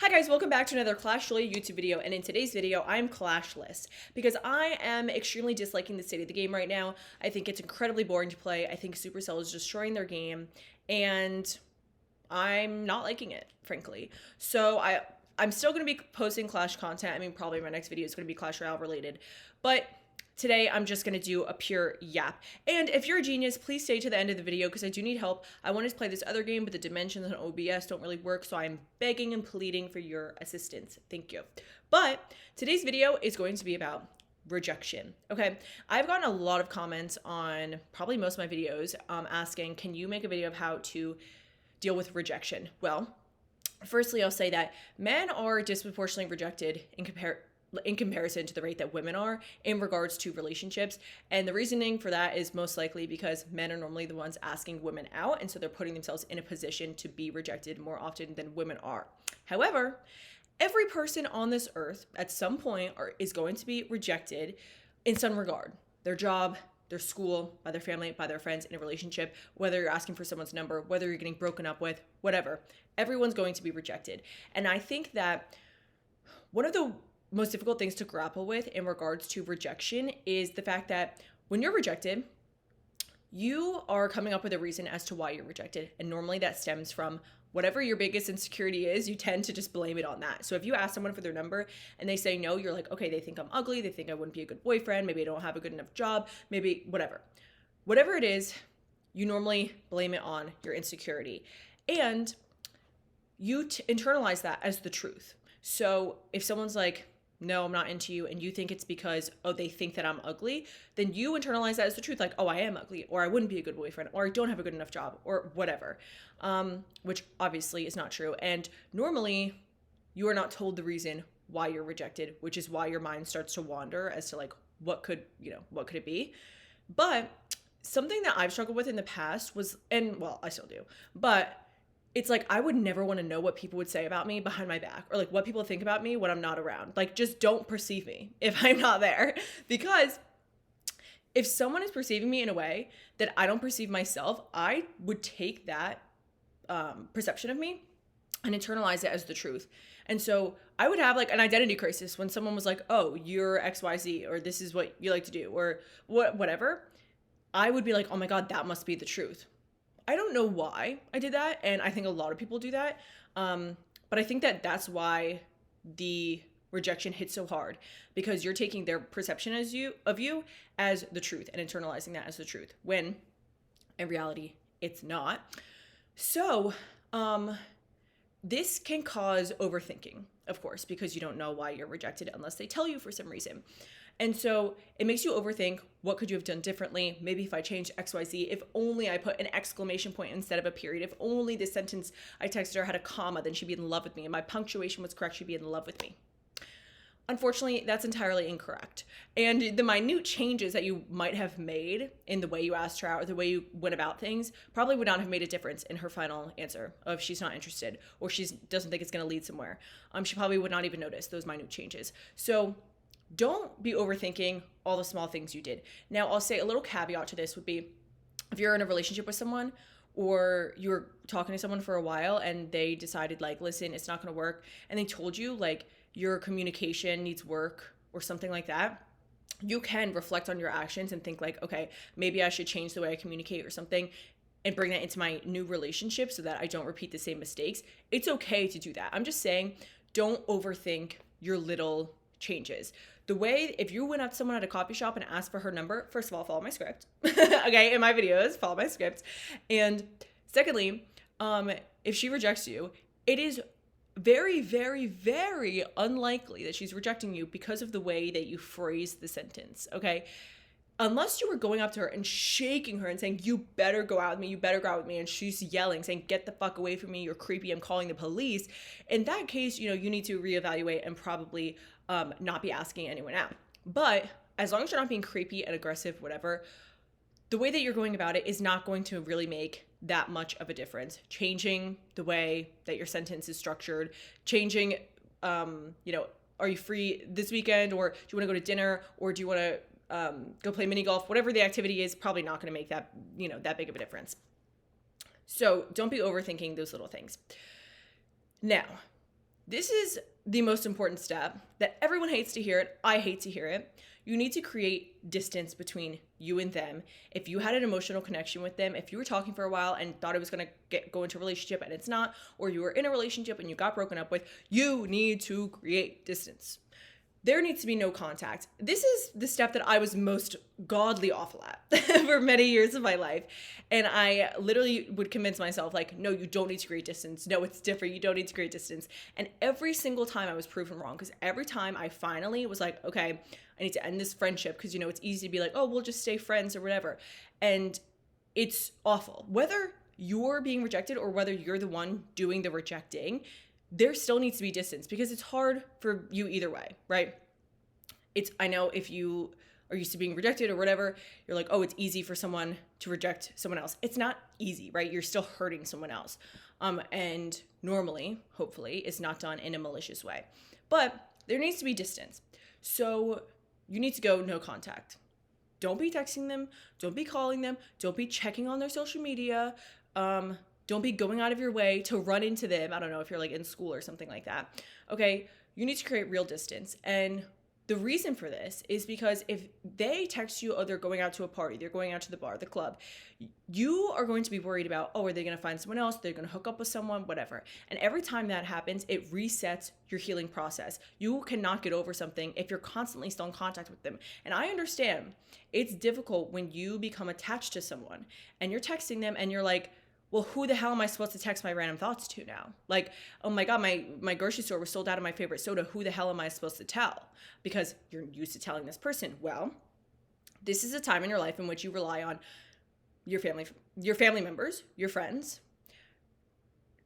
Hi guys, welcome back to another Clash Royale YouTube video, and in today's video, I'm clashless because I am extremely disliking the state of the game right now. I think it's incredibly boring to play. I think Supercell is destroying their game, and I'm not liking it, frankly. So I'm still going to be posting Clash content. I mean, probably my next video is going to be Clash Royale related, but today, I'm just going to do a pure yap. And if you're a genius, please stay to the end of the video because I do need help. I wanted to play this other game, but the dimensions on OBS don't really work, so I'm begging and pleading for your assistance. Thank you. But today's video is going to be about rejection. Okay, I've gotten a lot of comments on probably most of my videos asking, can you make a video of how to deal with rejection? Well, firstly, I'll say that men are disproportionately rejected in comparison to the rate that women are in regards to relationships. And the reasoning for that is most likely because men are normally the ones asking women out, and so they're putting themselves in a position to be rejected more often than women are. However, every person on this earth at some point is going to be rejected in some regard. Their job, their school, by their family, by their friends, in a relationship, whether you're asking for someone's number, whether you're getting broken up with, whatever. Everyone's going to be rejected. And I think that one of the most difficult things to grapple with in regards to rejection is the fact that when you're rejected, you are coming up with a reason as to why you're rejected. And normally that stems from whatever your biggest insecurity is, you tend to just blame it on that. So if you ask someone for their number and they say no, you're like, okay, they think I'm ugly. They think I wouldn't be a good boyfriend. Maybe I don't have a good enough job. Maybe whatever. Whatever it is, you normally blame it on your insecurity. And you internalize that as the truth. So if someone's like, no, I'm not into you, and you think it's because, oh, they think that I'm ugly, then you internalize that as the truth, like, oh, I am ugly, or I wouldn't be a good boyfriend, or I don't have a good enough job, or whatever, which obviously is not true. And normally, you are not told the reason why you're rejected, which is why your mind starts to wander as to like, what could it be? But something that I've struggled with in the past was, and well, I still do, but it's like, I would never want to know what people would say about me behind my back, or like what people think about me when I'm not around. Like, just don't perceive me if I'm not there. Because if someone is perceiving me in a way that I don't perceive myself, I would take that perception of me and internalize it as the truth. And so I would have like an identity crisis when someone was like, oh, you're XYZ, or this is what you like to do, or whatever. I would be like, oh my God, that must be the truth. I don't know why I did that, and I think a lot of people do that, but I think that that's why the rejection hits so hard, because you're taking their perception of you as the truth and internalizing that as the truth, when in reality it's not. So this can cause overthinking, of course, because you don't know why you're rejected unless they tell you for some reason. And so it makes you overthink, what could you have done differently? Maybe if I changed XYZ, if only I put an exclamation point instead of a period, if only the sentence I texted her had a comma, then she'd be in love with me, and my punctuation was correct, she'd be in love with me. Unfortunately, that's entirely incorrect. And the minute changes that you might have made in the way you asked her out or the way you went about things probably would not have made a difference in her final answer of she's not interested, or she doesn't think it's going to lead somewhere. She probably would not even notice those minute changes. So don't be overthinking all the small things you did. Now, I'll say a little caveat to this would be, if you're in a relationship with someone, or you're talking to someone for a while and they decided like, listen, it's not going to work, and they told you like your communication needs work or something like that, you can reflect on your actions and think like, okay, maybe I should change the way I communicate or something, and bring that into my new relationship so that I don't repeat the same mistakes. It's okay to do that. I'm just saying, don't overthink your little changes. The way, if you went up to someone at a coffee shop and asked for her number, first of all, follow my script. Okay, in my videos, follow my script. And secondly, if she rejects you, it is very, very, very unlikely that she's rejecting you because of the way that you phrase the sentence, okay? Unless you were going up to her and shaking her and saying, you better go out with me, you better go out with me, and she's yelling, saying, get the fuck away from me, you're creepy, I'm calling the police. In that case, you need to reevaluate and probably not be asking anyone out. But as long as you're not being creepy and aggressive, whatever, the way that you're going about it is not going to really make that much of a difference. Changing the way that your sentence is structured, changing, are you free this weekend, or do you want to go to dinner, or do you want to go play mini golf, whatever the activity is, probably not going to make that, that big of a difference. So don't be overthinking those little things. Now, This is the most important step that everyone hates to hear it. I hate to hear it. You need to create distance between you and them. If you had an emotional connection with them, if you were talking for a while and thought it was going to go into a relationship and it's not, or you were in a relationship and you got broken up with, you need to create distance. There needs to be no contact. This is the step that I was most godly awful at for many years of my life. And I literally would convince myself, like, no, you don't need to create distance. No, it's different. You don't need to create distance. And every single time I was proven wrong, because every time I finally was like, okay, I need to end this friendship, because, you know, it's easy to be like, oh, we'll just stay friends or whatever. And it's awful. Whether you're being rejected or whether you're the one doing the rejecting, there still needs to be distance, because it's hard for you either way, right? I know if you are used to being rejected or whatever, you're like, oh, it's easy for someone to reject someone else. It's not easy, right? You're still hurting someone else. And normally, hopefully, it's not done in a malicious way. But there needs to be distance. So you need to go no contact. Don't be texting them. Don't be calling them. Don't be checking on their social media. Don't be going out of your way to run into them. I don't know if you're like in school or something like that. Okay, you need to create real distance. And the reason for this is because if they text you, oh, they're going out to a party, they're going out to the bar, the club, you are going to be worried about, oh, are they going to find someone else? They're going to hook up with someone, whatever. And every time that happens, it resets your healing process. You cannot get over something if you're constantly still in contact with them. And I understand it's difficult when you become attached to someone and you're texting them and you're like, well, who the hell am I supposed to text my random thoughts to now? Like, oh my God, my grocery store was sold out of my favorite soda. Who the hell am I supposed to tell? Because you're used to telling this person. Well, this is a time in your life in which you rely on your family members, your friends.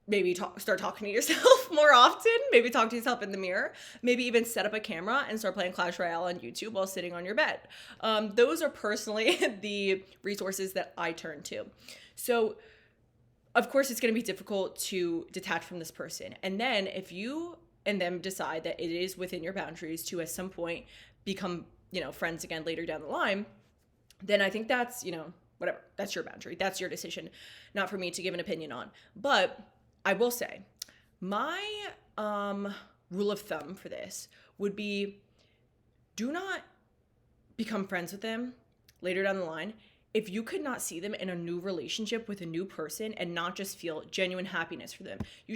Maybe start talking to yourself more often. Maybe talk to yourself in the mirror. Maybe even set up a camera and start playing Clash Royale on YouTube while sitting on your bed. Those are personally the resources that I turn to. So, of course, it's going to be difficult to detach from this person. And then if you and them decide that it is within your boundaries to at some point become, friends again later down the line, then I think that's, whatever. That's your boundary. That's your decision. Not for me to give an opinion on. But I will say my rule of thumb for this would be do not become friends with them later down the line if you could not see them in a new relationship with a new person and not just feel genuine happiness for them. You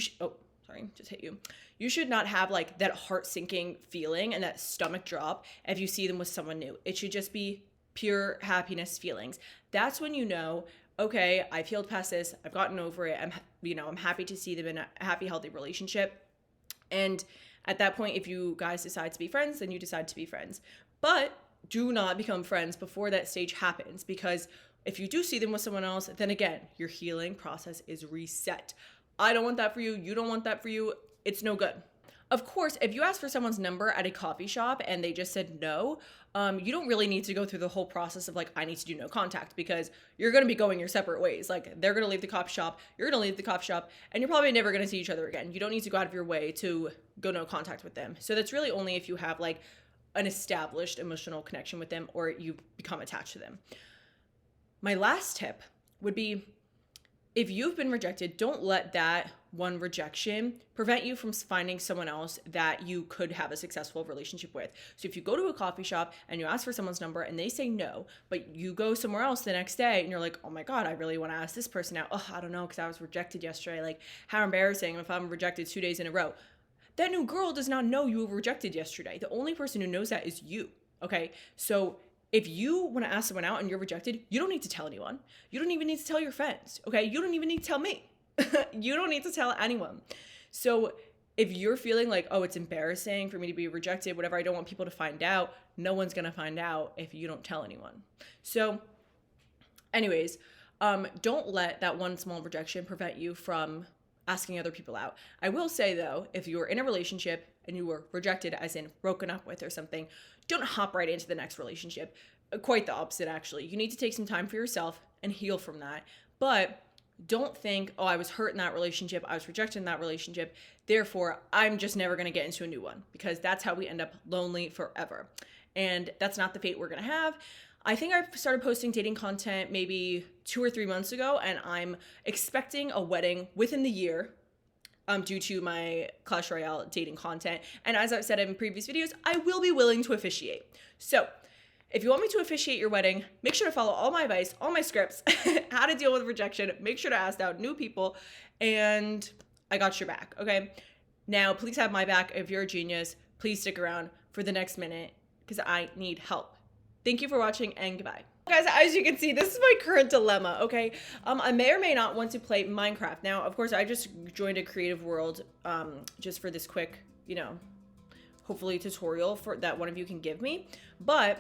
should not have like that heart sinking feeling and that stomach drop if you see them with someone new. It should just be pure happiness feelings. That's when you know, okay, I've healed past this. I've gotten over it. I'm happy to see them in a happy, healthy relationship. And at that point, if you guys decide to be friends, then you decide to be friends. But do not become friends before that stage happens, because if you do see them with someone else, then again, your healing process is reset. I don't want that for you. You don't want that for you. It's no good. Of course, if you ask for someone's number at a coffee shop and they just said no, you don't really need to go through the whole process of like, I need to do no contact, because you're going to be going your separate ways. Like, they're going to leave the coffee shop, you're going to leave the coffee shop, and you're probably never going to see each other again. You don't need to go out of your way to go no contact with them. So that's really only if you have like an established emotional connection with them or you've become attached to them. My last tip would be, if you've been rejected, don't let that one rejection prevent you from finding someone else that you could have a successful relationship with. So if you go to a coffee shop and you ask for someone's number and they say no, but you go somewhere else the next day and you're like, oh my God, I really want to ask this person out. Oh, I don't know, because I was rejected yesterday. Like, how embarrassing if I'm rejected 2 days in a row. That new girl does not know you were rejected yesterday. The only person who knows that is you, okay? So if you want to ask someone out and you're rejected, you don't need to tell anyone. You don't even need to tell your friends, okay? You don't even need to tell me. You don't need to tell anyone. So if you're feeling like, oh, it's embarrassing for me to be rejected, whatever, I don't want people to find out, no one's going to find out if you don't tell anyone. So anyways, don't let that one small rejection prevent you from asking other people out. I will say though, if you were in a relationship and you were rejected, as in broken up with or something, don't hop right into the next relationship. Quite the opposite, actually. You need to take some time for yourself and heal from that. But don't think, oh, I was hurt in that relationship, I was rejected in that relationship, therefore I'm just never going to get into a new one, because that's how we end up lonely forever. And that's not the fate we're going to have. I think I started posting dating content maybe 2 or 3 months ago, and I'm expecting a wedding within the year. due to my Clash Royale dating content. And as I've said in previous videos, I will be willing to officiate. So if you want me to officiate your wedding, make sure to follow all my advice, all my scripts, how to deal with rejection, make sure to ask out new people, and I got your back, okay? Now, please have my back. If you're a genius, please stick around for the next minute because I need help. Thank you for watching and goodbye. Guys, as you can see, this is my current dilemma, okay? I may or may not want to play Minecraft. Now, of course, I just joined a creative world just for this quick, you know, hopefully tutorial for that one of you can give me. But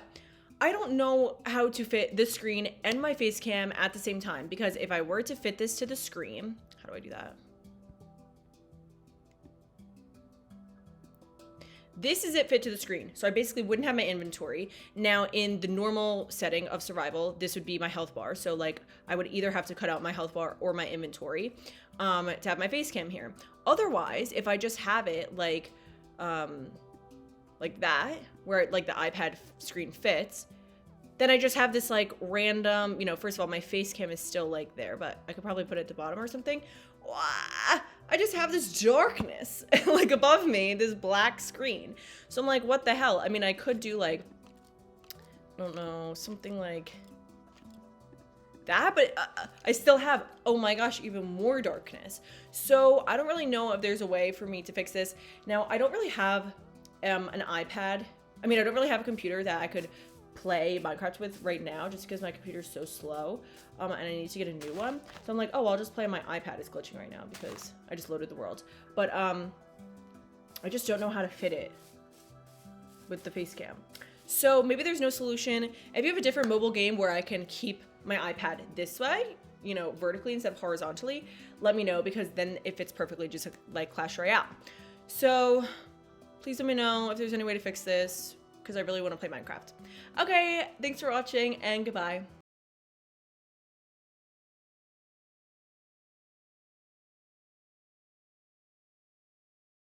I don't know how to fit this screen and my face cam at the same time, because if I were to fit this to the screen, how do I do that? This is it fit to the screen. So I basically wouldn't have my inventory. Now in the normal setting of survival, this would be my health bar. So like I would either have to cut out my health bar or my inventory to have my face cam here. Otherwise, if I just have it like that, where like the iPad screen fits, then I just have this like random, you know, first of all, my face cam is still like there, but I could probably put it at the bottom or something. I just have this darkness like above me, this black screen. So I'm like, what the hell? I mean, I could do like, I don't know, something like that, but I still have, oh my gosh, even more darkness. So I don't really know if there's a way for me to fix this. Now, I don't really have an iPad. I mean, I don't really have a computer that I could play Minecraft with right now just because my computer's so slow and I need to get a new one. So I'm like, oh, I'll just play on my iPad. It's glitching right now because I just loaded the world. But I just don't know how to fit it with the face cam. So maybe there's no solution. If you have a different mobile game where I can keep my iPad this way, you know, vertically instead of horizontally, let me know, because then it fits perfectly just like Clash Royale. So please let me know if there's any way to fix this, because I really want to play Minecraft. Okay, thanks for watching and goodbye.